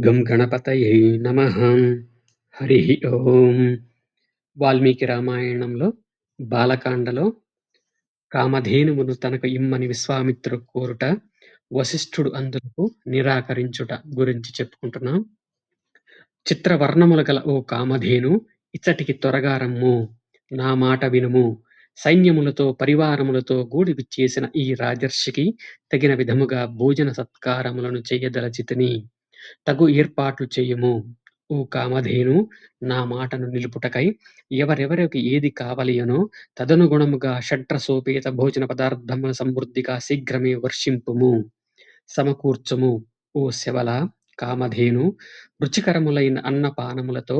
గం గణపతయే నమః. హరిః ఓం. వాల్మీకి రామాయణంలో బాలకాండలో కామధేనువును తనకు ఇమ్మని విశ్వామిత్రుడు కోరుట, వశిష్ఠుడు అందులకు నిరాకరించుట గురించి చెప్పుకుంటున్నాం. చిత్రవర్ణముల గల ఓ కామధేను, ఇచ్చటికి త్వరగా రమ్ము, నా మాట వినుము. సైన్యములతో పరివారములతో గూడి విచ్చేసిన ఈ రాజర్షికి తగిన విధముగా భోజన సత్కారములను చెయ్యదలచితిని. తగు ఏర్పాట్లు చెయ్యుము. ఓ కామధేను, నా మాటను నిలుపుటకై ఎవరెవరికి ఏది కావలియనో తదనుగుణముగా షడ్రసోపేత భోజన పదార్థముల సమృద్ధిగా శీఘ్రమే వర్షింపుము, సమకూర్చుము. ఓ శబల, కామధేను, రుచికరములైన అన్నపానములతో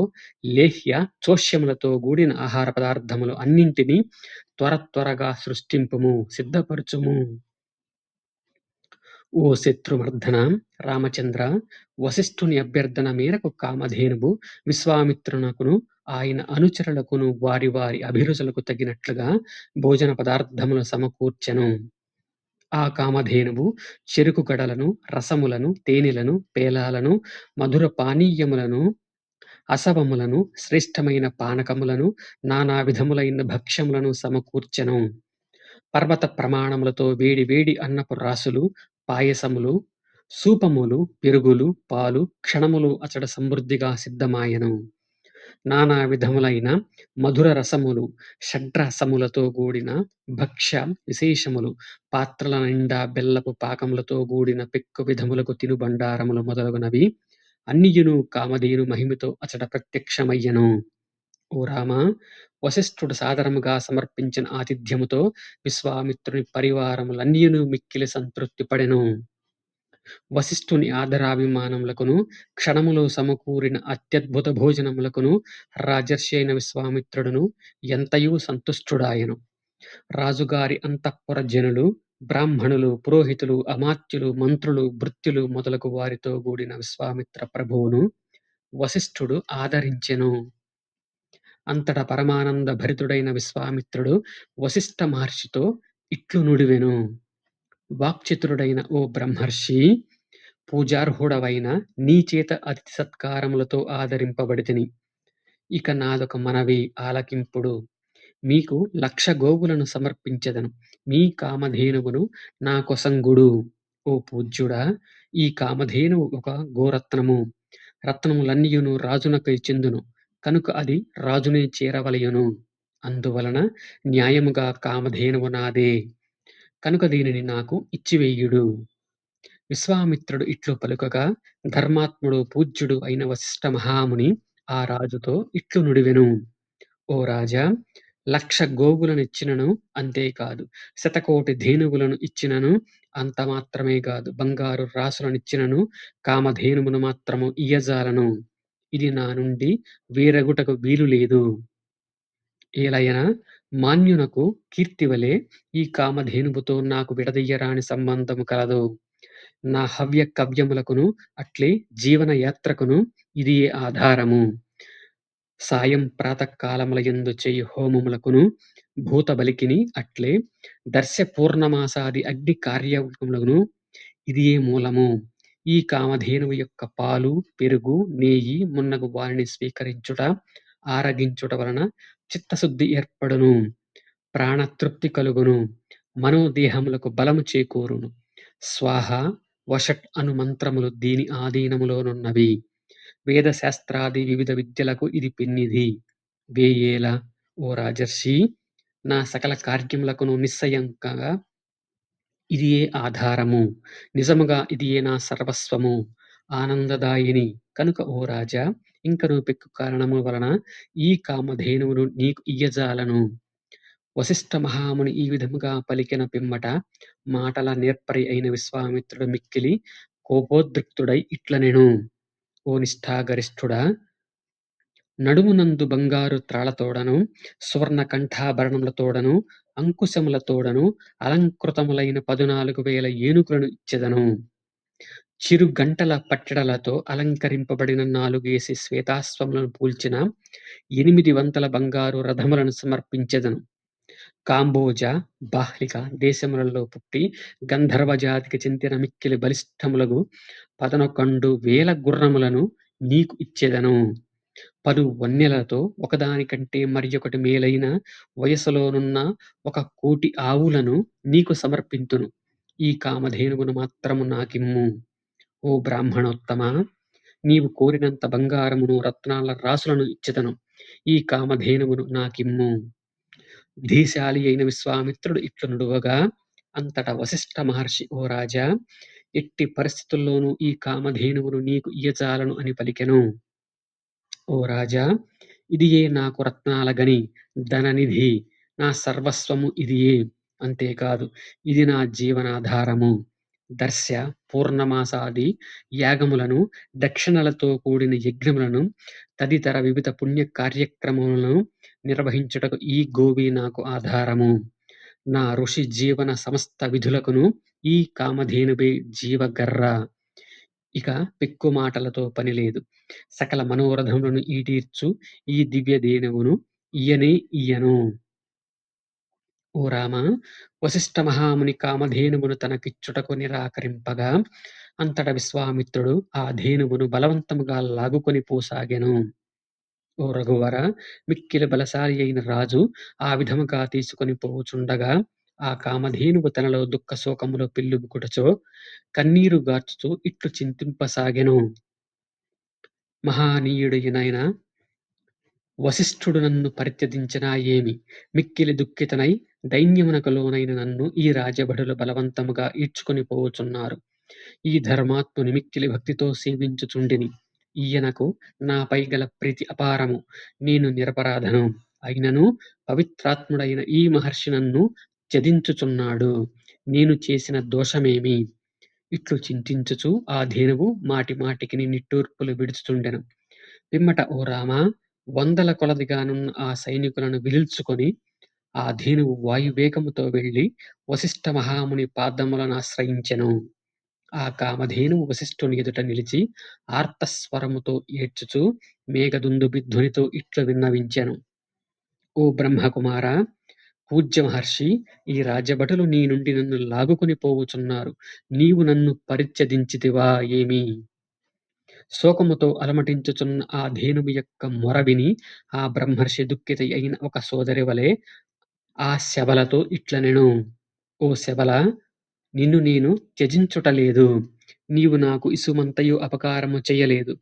లేహ్య చోష్యములతో కూడిన ఆహార పదార్థములు అన్నింటినీ త్వరగా సృష్టింపుము, సిద్ధపరచుము. ఓ శత్రుమర్దన రామచంద్ర, వశిష్ఠుని అభ్యర్థన మేరకు కామధేనువు విశ్వామిత్రునకును ఆయన అనుచరులకును వారి వారి అభిరుచులకు తగినట్లుగా భోజన పదార్థములు సమకూర్చెను. ఆ కామధేనువు చెరుకు గడలను, రసములను, తేనెలను, పేలాలను, మధుర పానీయములను, అసవములను, శ్రేష్టమైన పానకములను, నానా విధములైన భక్ష్యములను సమకూర్చెను. పర్వత ప్రమాణములతో వేడి వేడి అన్నపు రాసులు, పాయసములు, సూపములు, పెరుగులు, పాలు క్షణములు అచట సమృద్ధిగా సిద్ధమాయెను. నానా విధములైన మధుర రసములు, షడ్రసములతో కూడిన భక్ష్య విశేషములు, పాత్రల నిండా బెల్లపు పాకములతో కూడిన పెక్కు విధములకు తినుబండారములు మొదలగునవి అన్నియును కామధేను మహిమతో అచట ప్రత్యక్షమయ్యెను. ఓ రామా, వశిష్ఠుడు సాదరముగా సమర్పించిన ఆతిథ్యముతో విశ్వామిత్రుని పరివారములన్నియును మిక్కిలి సంతృప్తి పడెను. వశిష్ఠుని ఆదరాభిమానములకును క్షణములో సమకూరిన అత్యద్భుత భోజనములకును రాజర్షి అయిన విశ్వామిత్రుడును ఎంతయూ సంతుష్టుడాయెను. రాజుగారి అంతఃపుర జనులు, బ్రాహ్మణులు, పురోహితులు, అమాత్యులు, మంత్రులు, భృత్యులు మొదలగు వారితో కూడిన విశ్వామిత్ర ప్రభువును వశిష్ఠుడు ఆదరించెను. అంతట పరమానంద భరితుడైన విశ్వామిత్రుడు వశిష్ఠ మహర్షితో ఇట్లు నుడివెను. వాక్చతురుడైన ఓ బ్రహ్మర్షి, పూజార్హుడవైన నీ చేత అతిథి సత్కారములతో ఆదరింపబడితిని. ఇక నాదొక మనవి ఆలకింపుడు. మీకు 1,00,000 గోవులను సమర్పించెదను. మీ కామధేనువును నా కొసంగుడు. ఓ పూజ్యుడా, ఈ కామధేనువు ఒక గోరత్నము. రత్నములన్నియును రాజునకై చెందును. కనుక అది రాజునే చేరవలయును. అందువలన న్యాయముగా కామధేనువు నాదే. కనుక దీనిని నాకు ఇచ్చివేయుడు. విశ్వామిత్రుడు ఇట్లు పలుకగా ధర్మాత్ముడు పూజ్యుడు అయిన వశిష్ఠ మహాముని ఆ రాజుతో ఇట్లు నుడివెను. ఓ రాజా, 1,00,000 గోవులనిచ్చినను అంతేకాదు, 1,000,000 ధేనువులను ఇచ్చినను అంత మాత్రమే గాదు, బంగారు రాసులనిచ్చినను కామధేనువును మాత్రము ఇయ్యజాలను. ఇది నా నుండి వేరగుటకు వీలు లేదు. ఏలయన మాన్యునకు కీర్తివలె ఈ కామధేనువుతో నాకు విడదీయరాని సంబంధము కలదు. నా హవ్య కవ్యములకును అట్లే జీవన యాత్రకును ఇదియే ఆధారము. సాయం ప్రాతకాలములయందు చేయు హోమములకును భూతబలికిని అట్లే దర్శ పూర్ణమాసాది అగ్ని కార్యములకును ఇదియే మూలము. ఈ కామధేనువు యొక్క పాలు, పెరుగు, నేయి మున్నగు వారిని స్వీకరించుట, ఆరగించుట వలన చిత్తశుద్ధి ఏర్పడును, ప్రాణతృప్తి కలుగును, మనోదేహములకు బలము చేకూరును. స్వాహ, వషట్ అను మంత్రములు దీని ఆధీనములోనున్నవి. వేదశాస్త్రాది వివిధ విద్యలకు ఇది పెన్నిధి. వేయేల ఓ రాజర్షి, నా సకల కార్యములకును నిశ్చయంగా ఇదియే ఆధారము. నిజముగా ఇదియే నా సర్వస్వము, ఆనందదాయిని. కనుక ఓ రాజా, ఇంకను పెక్కు కారణము వలన ఈ కామధేనువును నీకు ఇయ్యజాలను. వశిష్ఠ మహాముని ఈ విధముగా పలికిన పిమ్మట మాటల నేర్పరి అయిన విశ్వామిత్రుడు మిక్కిలి కోపోద్రిక్తుడై ఇట్లనెను. ఓ నిష్ఠాగరిష్ఠుడా, నడుమునందు బంగారు త్రాళ్లతోడను, సువర్ణ కంఠాభరణములతోడను, అంకుశములతోడను అలంకృతములైన 14,000 ఏనుగులను ఇచ్చెదను. చిరు గంటల పట్టెడలతో అలంకరింపబడిన 4 శ్వేతాశ్వములను పూల్చిన 800 బంగారు రథములను సమర్పించెదను. కాంబోజ, బాహ్లిక దేశములలో పుట్టి గంధర్వ జాతికి చెందిన మిక్కిలి బలిష్ఠములగు 11,000 గుర్రములను నీకు ఇచ్చెదను. పలు వన్నెలతో ఒకదానికంటే మరియొకటి మేలైన వయసులోనున్న 1,00,00,000 ఆవులను నీకు సమర్పింతును. ఈ కామధేనువును మాత్రము నాకిమ్ము. ఓ బ్రాహ్మణోత్తమా! నీవు కోరినంత బంగారమును, రత్నాల రాసులను ఇచ్చెదను. ఈ కామధేనువును నాకిమ్ము. ధీశాలి అయిన విశ్వామిత్రుడు ఇట్లు నుడువగా, అంతట వశిష్ఠ మహర్షి, ఓ రాజా! ఎట్టి పరిస్థితుల్లోనూ ఈ కామధేనువును నీకు ఇయ్యజాలను అని పలికెను. ఓ రాజా! ఇదియే నాకు రత్నాల గని, ధననిధి, నా సర్వస్వము ఇదియే. అంతేకాదు, ఇది నా జీవనాధారము. దర్శ, పూర్ణమాసాది యాగములను, దక్షిణలతో కూడిన యజ్ఞములను, తదితర వివిధ పుణ్య కార్యక్రమములను నిర్వహించుటకు ఈ గోవి నాకు ఆధారము. నా ఋషి జీవన సమస్త విధులకును ఈ కామధేనువే జీవగర్ర. ఇక పెక్కు మాటలతో పనిలేదు. సకల మనోరథములను ఈటీర్చు ఈ దివ్యధేనువును ఇయ్యనే ఇయ్యను. ఓ రామా! వశిష్ఠ మహాముని కామధేనువును తనకిచ్చుటకు నిరాకరింపగా, అంతట విశ్వామిత్రుడు ఆ ధేనువును బలవంతముగా లాగుకొని పోసాగెను. ఓ రఘువర! మిక్కిలి బలశాలి అయిన రాజు ఆ విధముగా తీసుకొని పోవుచుండగా, ఆ కామధేనువు తనలో దుఃఖ శోకములు పెల్లుబుకుటచో కన్నీరు గార్చుచూ ఇట్లు చింతింపసాగెను. మహనీయుడైన వశిష్ఠుడు నన్ను పరిత్యజించినా ఏమి? మిక్కిలి దుఃఖితనై దైన్యమునకు లోనైన నన్ను ఈ రాజభటులు బలవంతముగా ఈడ్చుకొని పోవుచున్నారు. ఈ ధర్మాత్ముని మిక్కిలి భక్తితో సేవించుచుండిని. ఈయనకు నాపై గల ప్రీతి అపారము. నేను నిరపరాధను. అయినను పవిత్రాత్ముడైన ఈ మహర్షి నన్ను త్యజించుచున్నాడు. నేను చేసిన దోషమేమి? ఇట్లు చింతించుచు ఆ ధేనువు మాటి మాటికిని నిట్టూర్పులు విడుచుచుండెను. పిమ్మట, ఓ రామా! వందల కొలదిగానున్న ఆ సైనికులను విదిల్చుకొని ఆ ధేనువు వాయువేగముతో వెళ్లి వశిష్ఠ మహాముని పాదములనాశ్రయించెను. ఆ కామధేనువు వశిష్ఠుని ఎదుట నిలిచి ఆర్తస్వరముతో ఏడ్చుచూ మేఘదుందుభి ధ్వనితో ఇట్లు విన్నవించెను. ఓ బ్రహ్మకుమారా! పూజ్య మహర్షి! ఈ రాజ్యభటులు నీ నుండి నన్ను లాగుకొని పోవుచున్నారు. నీవు నన్ను పరిత్యజించితివా ఏమి? శోకముతో అలమటించుచున్న ఆ ధేనువు యొక్క మొర విని ఆ బ్రహ్మర్షి దుఃఖిత అయిన ఒక సోదరి వలె ఆ శబలతో ఇట్లనెను. ఓ శబల! నిన్ను నేను త్యజించుటలేదు. నీవు నాకు ఇసుమంతయు అపకారము చెయ్యలేదు.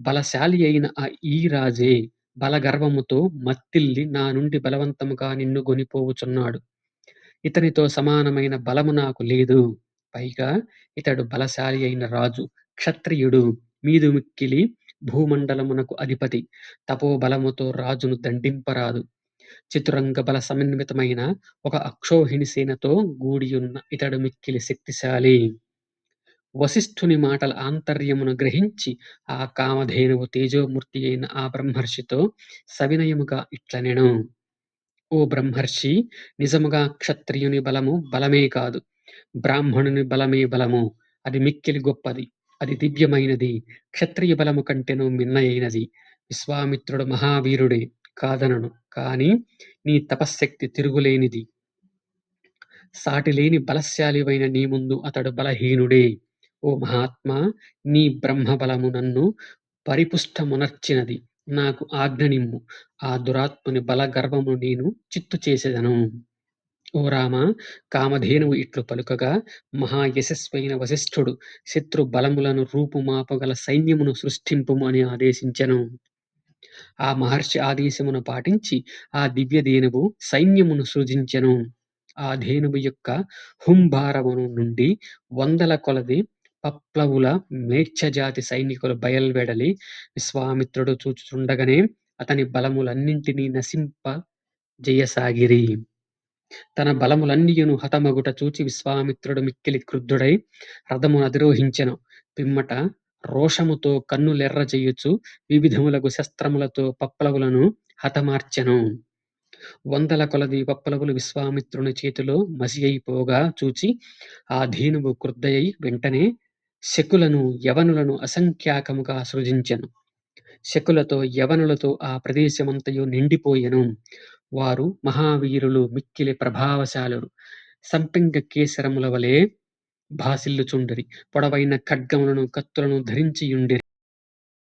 బలశాలి అయిన ఈ రాజే బలగర్వముతో మత్తిల్లి నా నుండి బలవంతముగా నిన్ను గొనిపోవుచున్నాడు. ఇతనితో సమానమైన బలము నాకు లేదు. పైగా ఇతడు బలశాలి అయిన రాజు, క్షత్రియుడు, మీదు మిక్కిలి భూమండలమునకు అధిపతి. తపోబలముతో రాజును దండింపరాదు. చతురంగ బల సమన్వితమైన ఒక అక్షోహిణి సేనతో గూడియున్న ఇతడు మిక్కిలి శక్తిశాలి. వశిష్ఠుని మాటల ఆంతర్యమును గ్రహించి ఆ కామధేనువు తేజోమూర్తి అయిన ఆ బ్రహ్మర్షితో సవినయముగా ఇట్లనెను. ఓ బ్రహ్మర్షి! నిజముగా క్షత్రియుని బలము బలమే కాదు, బ్రాహ్మణుని బలమే బలము. అది మిక్కిలి గొప్పది. అది దివ్యమైనది. క్షత్రియ బలము కంటెను మిన్నయైనది. విశ్వామిత్రుడు మహావీరుడే, కాదనను. కాని నీ తపశ్శక్తి తిరుగులేనిది. సాటిలేని బలశాలివైన నీ ముందు అతడు బలహీనుడే. ఓ మహాత్మా! నీ బ్రహ్మబలము నన్ను పరిపుష్టమునర్చినది. నాకు ఆజ్ఞనిమ్ము. ఆ దురాత్ముని బలగర్వము నేను చిత్తు చేసెదను. ఓ రామ! కామధేనువు ఇట్లు పలుకగా మహాయశస్వైన వశిష్ఠుడు శత్రు బలములను రూపుమాపగల సైన్యమును సృష్టింపుము అని ఆదేశించెను. ఆ మహర్షి ఆదేశమును పాటించి ఆ దివ్యధేనువు సైన్యమును సృజించెను. ఆ ధేనువు యొక్క హుంభారమును నుండి వందల కొలది పప్లవుల మ్లేచ్ఛజాతి సైనికులు బయల్వెడలి విశ్వామిత్రుడు చూచుచుండగనే అతని బలములన్నింటినీ నశింపజేయసాగిరి. తన బలములన్నియును హతమగుట చూచి విశ్వామిత్రుడు మిక్కిలి క్రుద్ధుడై రథమునధిరోహించెను. పిమ్మట రోషముతో కన్నులెర్రజేయుచు వివిధములగు శస్త్రములతో పప్లవులను హతమార్చెను. వందల కొలది పప్లవులు విశ్వామిత్రుని చేతిలో మసియైపోగా చూచి ఆ ధేనువు క్రుద్ధయై వెంటనే శకులను, యవనులను అసంఖ్యాకముగా సృజించెను. శకులతో, యవనులతో ఆ ప్రదేశమంతయు నిండిపోయెను. వారు మహావీరులు, మిక్కిలి ప్రభావశాలురు. సంపెంగ కేసరముల వలె భాసిల్లుచుండిరి. పొడవైన ఖడ్గములను, కత్తులను ధరించియుండిరి.